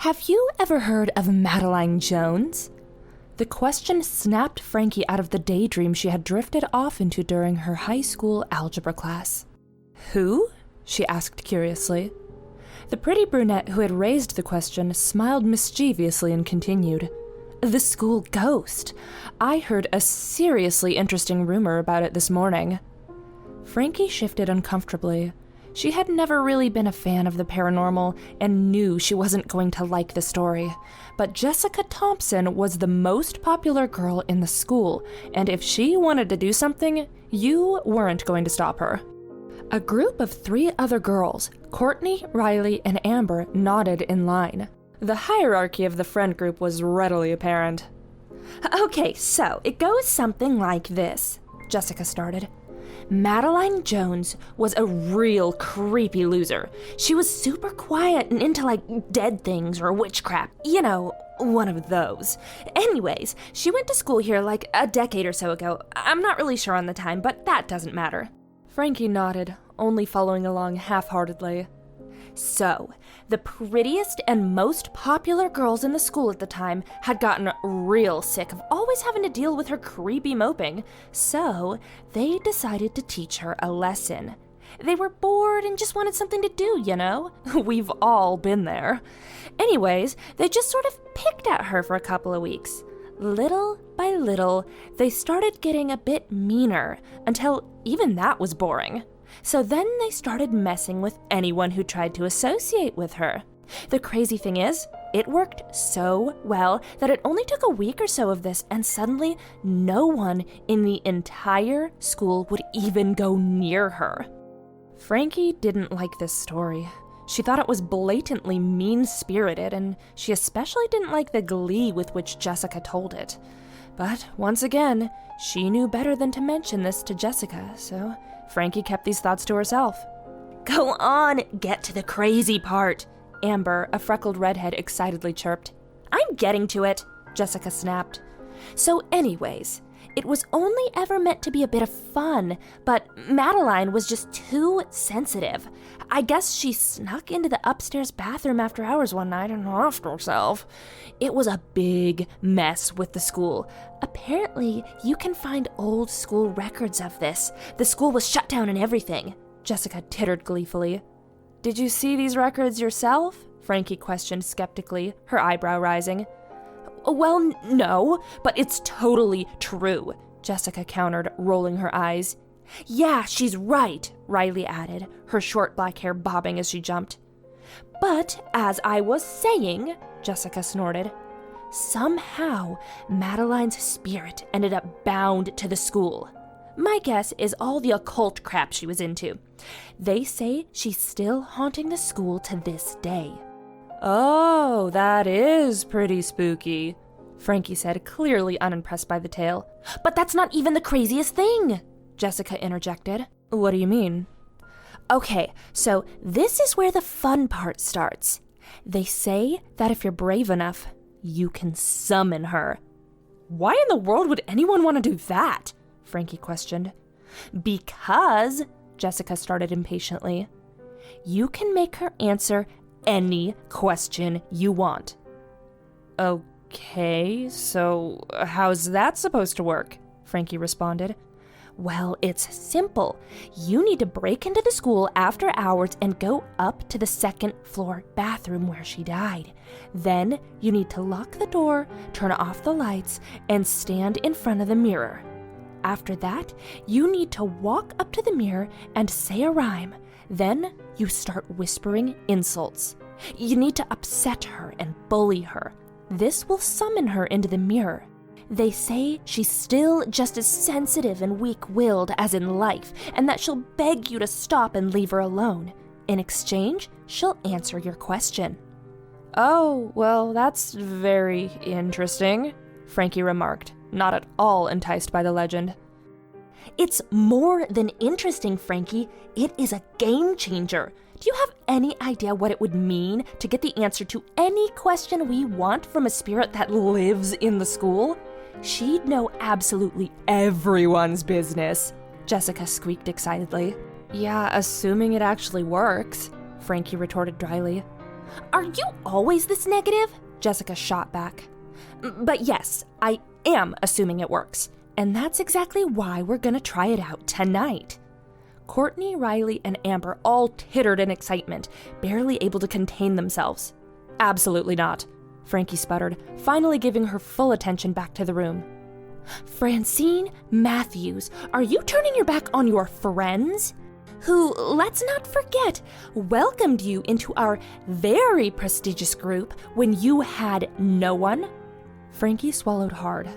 Have you ever heard of Madeline Jones? The question snapped Frankie out of the daydream she had drifted off into during her high school algebra class. Who? She asked curiously. The pretty brunette who had raised the question smiled mischievously and continued. The school ghost. I heard a seriously interesting rumor about it this morning. Frankie shifted uncomfortably. She had never really been a fan of the paranormal and knew she wasn't going to like the story. But Jessica Thompson was the most popular girl in the school, and if she wanted to do something, you weren't going to stop her. A group of 3 other girls, Courtney, Riley, and Amber, nodded in line. The hierarchy of the friend group was readily apparent. Okay, so it goes something like this, Jessica started. Madeline Jones was a real creepy loser. She was super quiet and into dead things or witchcraft. You know, one of those. Anyways, she went to school here a decade or so ago. I'm not really sure on the time, but that doesn't matter. Frankie nodded, only following along half-heartedly. So, the prettiest and most popular girls in the school at the time had gotten real sick of always having to deal with her creepy moping, so they decided to teach her a lesson. They were bored and just wanted something to do, you know? We've all been there. Anyways, they just sort of picked at her for a couple of weeks. Little by little, they started getting a bit meaner, until even that was boring. So then they started messing with anyone who tried to associate with her. The crazy thing is, it worked so well that it only took a week or so of this, and suddenly no one in the entire school would even go near her. Frankie didn't like this story. She thought it was blatantly mean-spirited, and she especially didn't like the glee with which Jessica told it. But once again, she knew better than to mention this to Jessica, so Frankie kept these thoughts to herself. Go on, get to the crazy part, Amber, a freckled redhead, excitedly chirped. I'm getting to it, Jessica snapped. So anyways, it was only ever meant to be a bit of fun, but Madeline was just too sensitive. I guess she snuck into the upstairs bathroom after hours one night and offed herself. It was a big mess with the school. Apparently, you can find old school records of this. The school was shut down and everything, Jessica tittered gleefully. Did you see these records yourself? Frankie questioned skeptically, her eyebrow rising. Well, no, but it's totally true, Jessica countered, rolling her eyes. Yeah, she's right, Riley added, her short black hair bobbing as she jumped. But, as I was saying, Jessica snorted, somehow Madeline's spirit ended up bound to the school. My guess is all the occult crap she was into. They say she's still haunting the school to this day. Oh, that is pretty spooky, Frankie said, clearly unimpressed by the tale. But that's not even the craziest thing, Jessica interjected. What do you mean? Okay, so this is where the fun part starts. They say that if you're brave enough, you can summon her. Why in the world would anyone want to do that? Frankie questioned. Because, Jessica started impatiently, you can make her answer any question you want. Okay, so how's that supposed to work? Frankie responded. Well, it's simple. You need to break into the school after hours and go up to the second floor bathroom where she died. Then you need to lock the door, turn off the lights, and stand in front of the mirror. After that, you need to walk up to the mirror and say a rhyme. Then you start whispering insults. You need to upset her and bully her. This will summon her into the mirror. They say she's still just as sensitive and weak-willed as in life, and that she'll beg you to stop and leave her alone. In exchange, she'll answer your question. Oh, well, that's very interesting, Frankie remarked, not at all enticed by the legend. It's more than interesting, Frankie. It is a game changer. Do you have any idea what it would mean to get the answer to any question we want from a spirit that lives in the school? She'd know absolutely everyone's business, Jessica squeaked excitedly. Yeah, assuming it actually works, Frankie retorted dryly. Are you always this negative? Jessica shot back. But yes, I am assuming it works. And that's exactly why we're gonna try it out tonight. Courtney, Riley, and Amber all tittered in excitement, barely able to contain themselves. Absolutely not, Frankie sputtered, finally giving her full attention back to the room. Francine Matthews, are you turning your back on your friends? Who, let's not forget, welcomed you into our very prestigious group when you had no one? Frankie swallowed hard.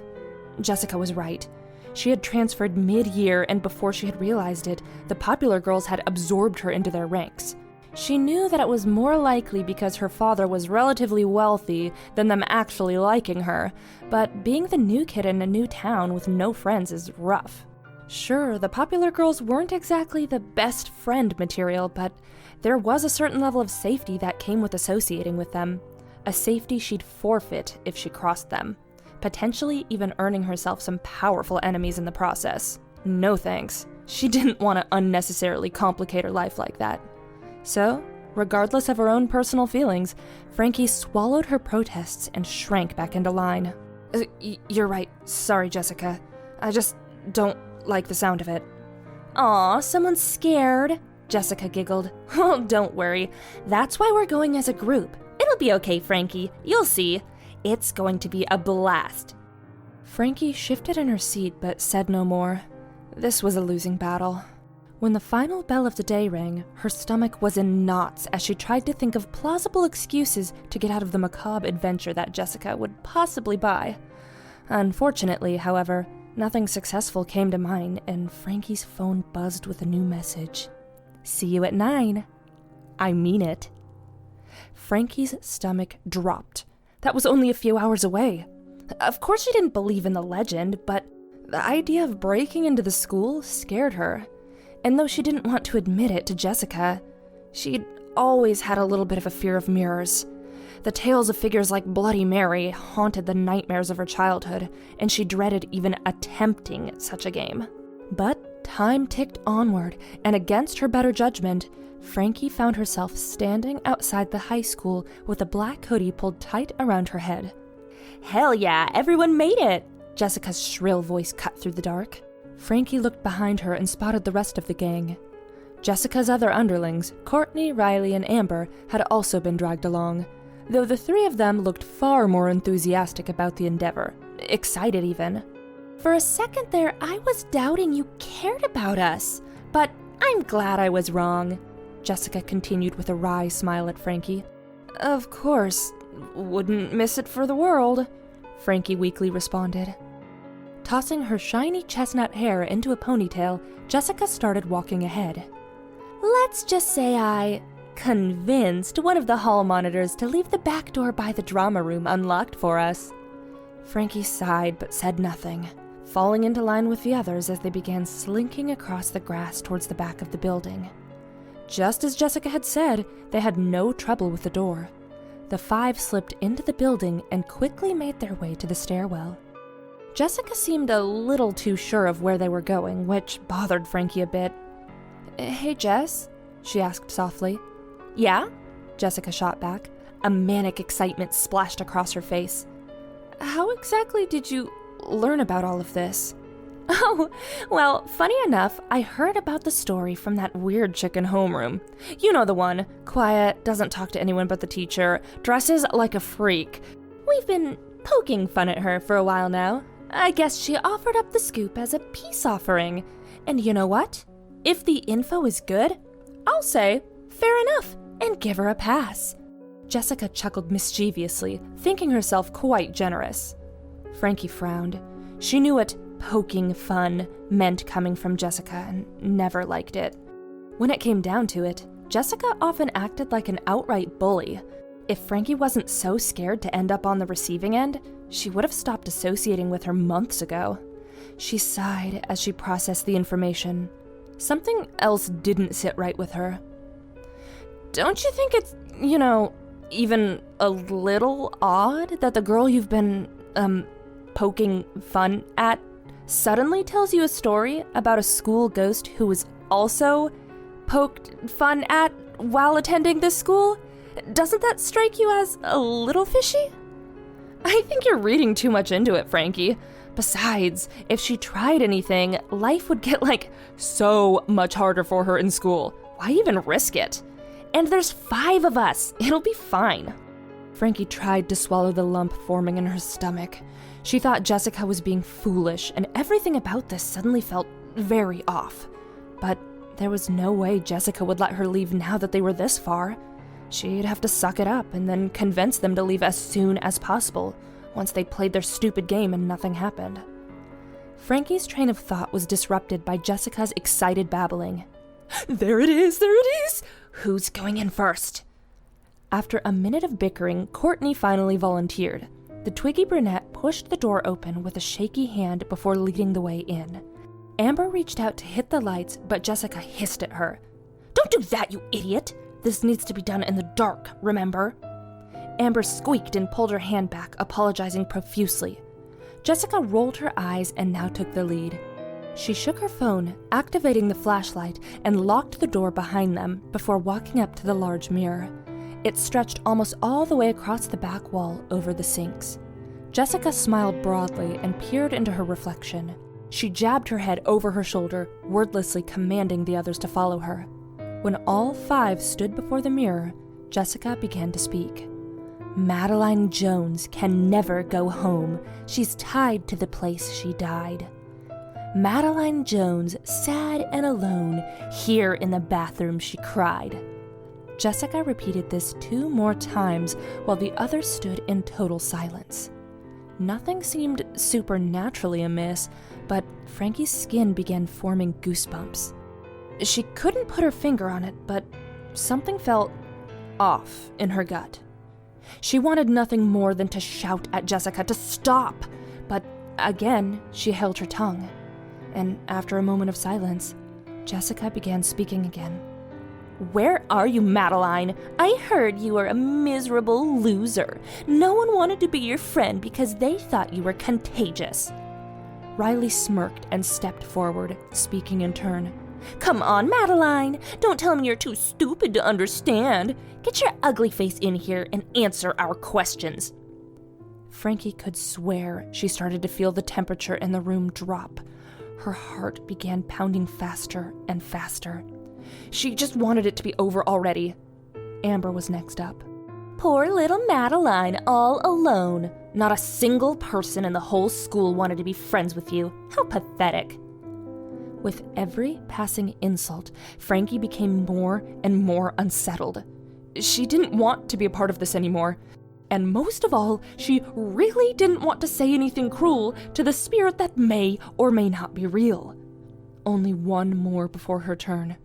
Jessica was right. She had transferred mid-year, and before she had realized it, the popular girls had absorbed her into their ranks. She knew that it was more likely because her father was relatively wealthy than them actually liking her, but being the new kid in a new town with no friends is rough. Sure, the popular girls weren't exactly the best friend material, but there was a certain level of safety that came with associating with them. A safety she'd forfeit if she crossed them, potentially even earning herself some powerful enemies in the process. No thanks. She didn't want to unnecessarily complicate her life like that. So, regardless of her own personal feelings, Frankie swallowed her protests and shrank back into line. You're right. Sorry, Jessica. I just don't like the sound of it. Aw, someone's scared, Jessica giggled. Oh, don't worry. That's why we're going as a group. It'll be okay, Frankie. You'll see. It's going to be a blast. Frankie shifted in her seat but said no more. This was a losing battle. When the final bell of the day rang, her stomach was in knots as she tried to think of plausible excuses to get out of the macabre adventure that Jessica would possibly buy. Unfortunately, however, nothing successful came to mind, and Frankie's phone buzzed with a new message. See you at 9. I mean it. Frankie's stomach dropped. That was only a few hours away. Of course she didn't believe in the legend, but the idea of breaking into the school scared her. And though she didn't want to admit it to Jessica, she'd always had a little bit of a fear of mirrors. The tales of figures like Bloody Mary haunted the nightmares of her childhood, and she dreaded even attempting such a game. But time ticked onward, and against her better judgment, Frankie found herself standing outside the high school with a black hoodie pulled tight around her head. Hell yeah, everyone made it! Jessica's shrill voice cut through the dark. Frankie looked behind her and spotted the rest of the gang. Jessica's other underlings, Courtney, Riley, and Amber, had also been dragged along, though the three of them looked far more enthusiastic about the endeavor, excited even. For a second there, I was doubting you cared about us, but I'm glad I was wrong, Jessica continued with a wry smile at Frankie. Of course, wouldn't miss it for the world, Frankie weakly responded. Tossing her shiny chestnut hair into a ponytail, Jessica started walking ahead. Let's just say I convinced one of the hall monitors to leave the back door by the drama room unlocked for us. Frankie sighed but said nothing, falling into line with the others as they began slinking across the grass towards the back of the building. Just as Jessica had said, they had no trouble with the door. The five slipped into the building and quickly made their way to the stairwell. Jessica seemed a little too sure of where they were going, which bothered Frankie a bit. Hey, Jess? She asked softly. Yeah? Jessica shot back. A manic excitement splashed across her face. How exactly did you learn about all of this? Oh, well, funny enough, I heard about the story from that weird chick in homeroom. You know the one. Quiet, doesn't talk to anyone but the teacher, dresses like a freak. We've been poking fun at her for a while now. I guess she offered up the scoop as a peace offering. And you know what? If the info is good, I'll say, fair enough, and give her a pass. Jessica chuckled mischievously, thinking herself quite generous. Frankie frowned. She knew what poking fun meant coming from Jessica and never liked it. When it came down to it, Jessica often acted like an outright bully. If Frankie wasn't so scared to end up on the receiving end, she would have stopped associating with her months ago. She sighed as she processed the information. Something else didn't sit right with her. Don't you think it's, even a little odd that the girl you've been, poking fun at suddenly tells you a story about a school ghost who was also poked fun at while attending this school? Doesn't that strike you as a little fishy? I think you're reading too much into it, Frankie. Besides, if she tried anything, life would get, so much harder for her in school. Why even risk it? And there's 5 of us. It'll be fine. Frankie tried to swallow the lump forming in her stomach. She thought Jessica was being foolish, and everything about this suddenly felt very off. But there was no way Jessica would let her leave now that they were this far. She'd have to suck it up and then convince them to leave as soon as possible, once they played their stupid game and nothing happened. Frankie's train of thought was disrupted by Jessica's excited babbling. There it is! There it is! Who's going in first? After a minute of bickering, Courtney finally volunteered. The twiggy brunette pushed the door open with a shaky hand before leading the way in. Amber reached out to hit the lights, but Jessica hissed at her. Don't do that, you idiot! This needs to be done in the dark, remember? Amber squeaked and pulled her hand back, apologizing profusely. Jessica rolled her eyes and now took the lead. She shook her phone, activating the flashlight, and locked the door behind them before walking up to the large mirror. It stretched almost all the way across the back wall over the sinks. Jessica smiled broadly and peered into her reflection. She jabbed her head over her shoulder, wordlessly commanding the others to follow her. When all 5 stood before the mirror, Jessica began to speak. Madeline Jones can never go home. She's tied to the place she died. Madeline Jones, sad and alone, here in the bathroom she cried. Jessica repeated this 2 more times while the others stood in total silence. Nothing seemed supernaturally amiss, but Frankie's skin began forming goosebumps. She couldn't put her finger on it, but something felt off in her gut. She wanted nothing more than to shout at Jessica to stop, but again, she held her tongue. And after a moment of silence, Jessica began speaking again. Where are you, Madeline? I heard you were a miserable loser. No one wanted to be your friend because they thought you were contagious. Riley smirked and stepped forward, speaking in turn. Come on, Madeline. Don't tell me you're too stupid to understand. Get your ugly face in here and answer our questions. Frankie could swear she started to feel the temperature in the room drop. Her heart began pounding faster and faster. She just wanted it to be over already. Amber was next up. Poor little Madeline, all alone. Not a single person in the whole school wanted to be friends with you. How pathetic. With every passing insult, Frankie became more and more unsettled. She didn't want to be a part of this anymore. And most of all, she really didn't want to say anything cruel to the spirit that may or may not be real. Only one more before her turn.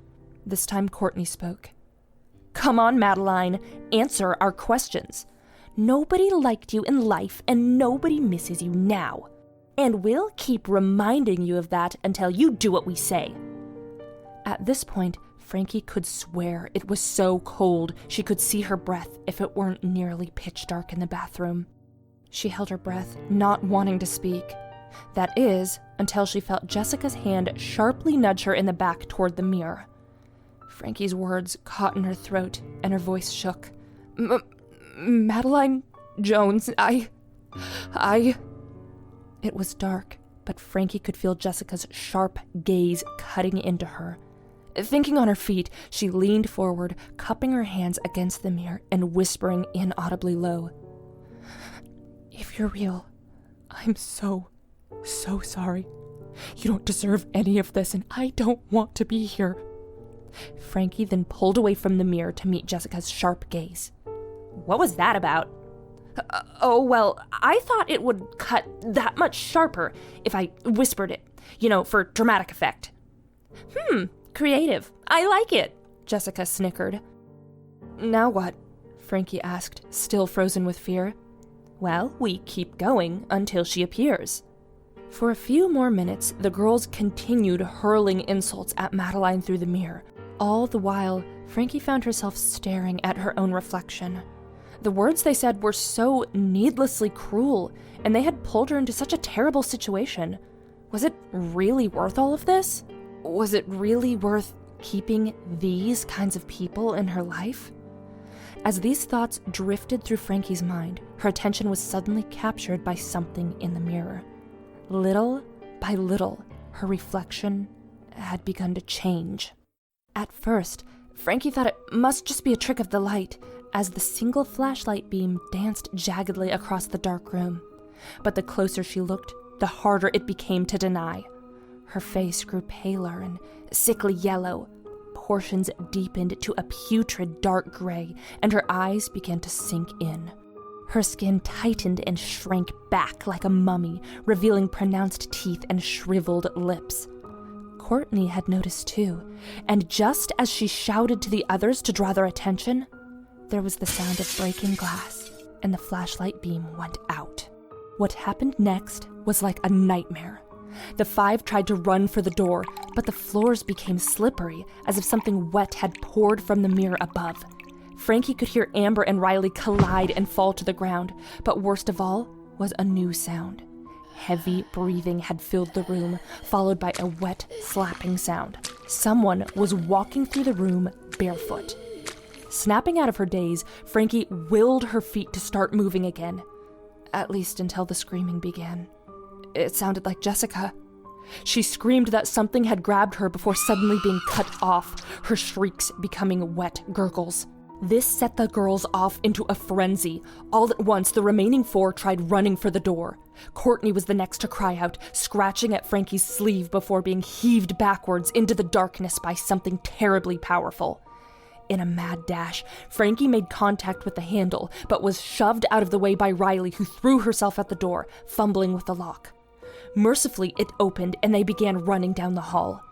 This time Courtney spoke. Come on, Madeline, answer our questions. Nobody liked you in life and nobody misses you now. And we'll keep reminding you of that until you do what we say. At this point, Frankie could swear it was so cold she could see her breath if it weren't nearly pitch dark in the bathroom. She held her breath, not wanting to speak. That is, until she felt Jessica's hand sharply nudge her in the back toward the mirror. Frankie's words caught in her throat, and her voice shook. Madeline Jones, I... It was dark, but Frankie could feel Jessica's sharp gaze cutting into her. Thinking on her feet, she leaned forward, cupping her hands against the mirror and whispering inaudibly low. If you're real, I'm so sorry. You don't deserve any of this, and I don't want to be here. Frankie then pulled away from the mirror to meet Jessica's sharp gaze. What was that about? Well, I thought it would cut that much sharper if I whispered it, for dramatic effect. Creative. I like it, Jessica snickered. Now what? Frankie asked, still frozen with fear. Well, we keep going until she appears. For a few more minutes, the girls continued hurling insults at Madeline through the mirror. All the while, Frankie found herself staring at her own reflection. The words they said were so needlessly cruel, and they had pulled her into such a terrible situation. Was it really worth all of this? Was it really worth keeping these kinds of people in her life? As these thoughts drifted through Frankie's mind, her attention was suddenly captured by something in the mirror. Little by little, her reflection had begun to change. At first, Frankie thought it must just be a trick of the light, as the single flashlight beam danced jaggedly across the dark room. But the closer she looked, the harder it became to deny. Her face grew paler and sickly yellow. Portions deepened to a putrid dark gray, and her eyes began to sink in. Her skin tightened and shrank back like a mummy, revealing pronounced teeth and shriveled lips. Courtney had noticed too, and just as she shouted to the others to draw their attention, there was the sound of breaking glass, and the flashlight beam went out. What happened next was like a nightmare. The five tried to run for the door, but the floors became slippery, as if something wet had poured from the mirror above. Frankie could hear Amber and Riley collide and fall to the ground, but worst of all was a new sound. Heavy breathing had filled the room, followed by a wet, slapping sound. Someone was walking through the room barefoot. Snapping out of her daze, Frankie willed her feet to start moving again, at least until the screaming began. It sounded like Jessica. She screamed that something had grabbed her before suddenly being cut off, her shrieks becoming wet gurgles. This set the girls off into a frenzy. All at once, the remaining four tried running for the door. Courtney was the next to cry out, scratching at Frankie's sleeve before being heaved backwards into the darkness by something terribly powerful. In a mad dash, Frankie made contact with the handle, but was shoved out of the way by Riley, who threw herself at the door, fumbling with the lock. Mercifully, it opened, and they began running down the hall.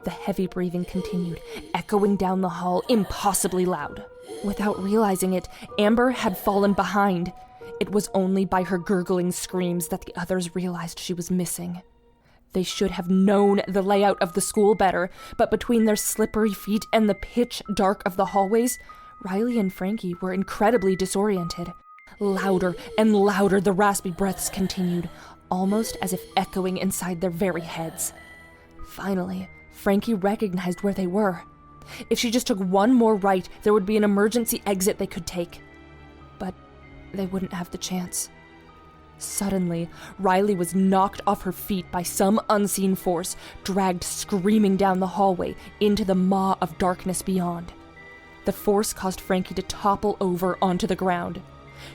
The heavy breathing continued, echoing down the hall impossibly loud. Without realizing it, Amber had fallen behind. It was only by her gurgling screams that the others realized she was missing. They should have known the layout of the school better, but between their slippery feet and the pitch dark of the hallways, Riley and Frankie were incredibly disoriented. Louder and louder the raspy breaths continued, almost as if echoing inside their very heads. Finally, Frankie recognized where they were. If she just took one more right, there would be an emergency exit they could take. But they wouldn't have the chance. Suddenly, Riley was knocked off her feet by some unseen force, dragged screaming down the hallway into the maw of darkness beyond. The force caused Frankie to topple over onto the ground.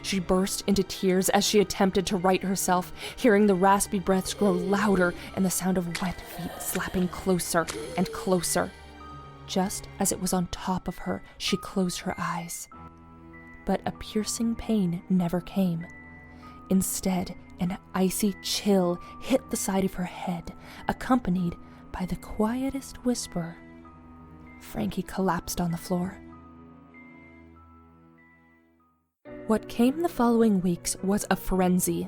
She burst into tears as she attempted to right herself, hearing the raspy breaths grow louder and the sound of wet feet slapping closer and closer. Just as it was on top of her, she closed her eyes. But a piercing pain never came. Instead, an icy chill hit the side of her head, accompanied by the quietest whisper. Frankie collapsed on the floor. What came the following weeks was a frenzy.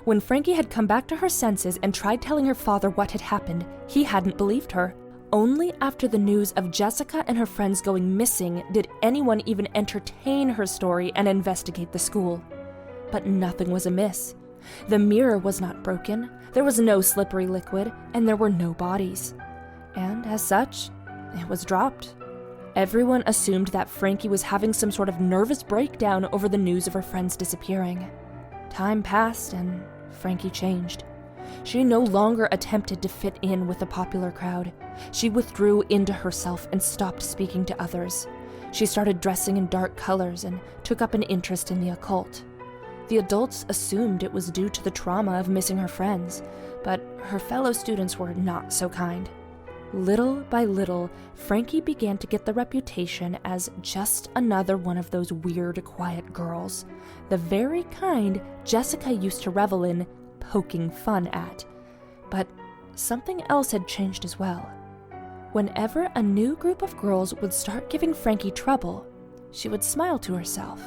When Frankie had come back to her senses and tried telling her father what had happened, he hadn't believed her. Only after the news of Jessica and her friends going missing did anyone even entertain her story and investigate the school. But nothing was amiss. The mirror was not broken, there was no slippery liquid, and there were no bodies. And as such, it was dropped. Everyone assumed that Frankie was having some sort of nervous breakdown over the news of her friends disappearing. Time passed, and Frankie changed. She no longer attempted to fit in with the popular crowd. She withdrew into herself and stopped speaking to others. She started dressing in dark colors and took up an interest in the occult. The adults assumed it was due to the trauma of missing her friends, but her fellow students were not so kind. Little by little, Frankie began to get the reputation as just another one of those weird, quiet girls, the very kind Jessica used to revel in poking fun at. But something else had changed as well. Whenever a new group of girls would start giving Frankie trouble, she would smile to herself,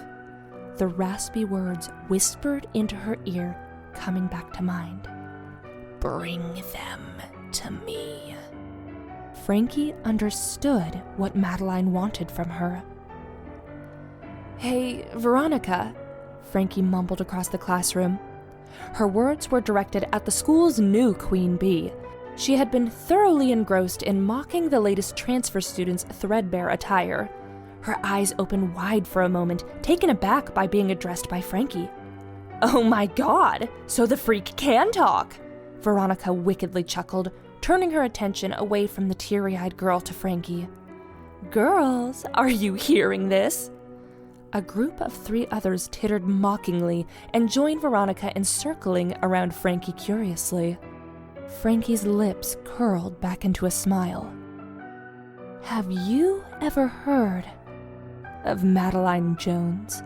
the raspy words whispered into her ear coming back to mind. "Bring them to me." Frankie understood what Madeline wanted from her. "Hey, Veronica," Frankie mumbled across the classroom. Her words were directed at the school's new queen bee. She had been thoroughly engrossed in mocking the latest transfer students' threadbare attire. her eyes open wide for a moment, taken aback by being addressed by Frankie. "Oh my God, so the freak can talk!" Veronica wickedly chuckled, turning her attention away from the teary-eyed girl to Frankie. "Girls, are you hearing this?" A group of 3 others tittered mockingly and joined Veronica in circling around Frankie curiously. Frankie's lips curled back into a smile. "Have you ever heard of Madeline Jones?"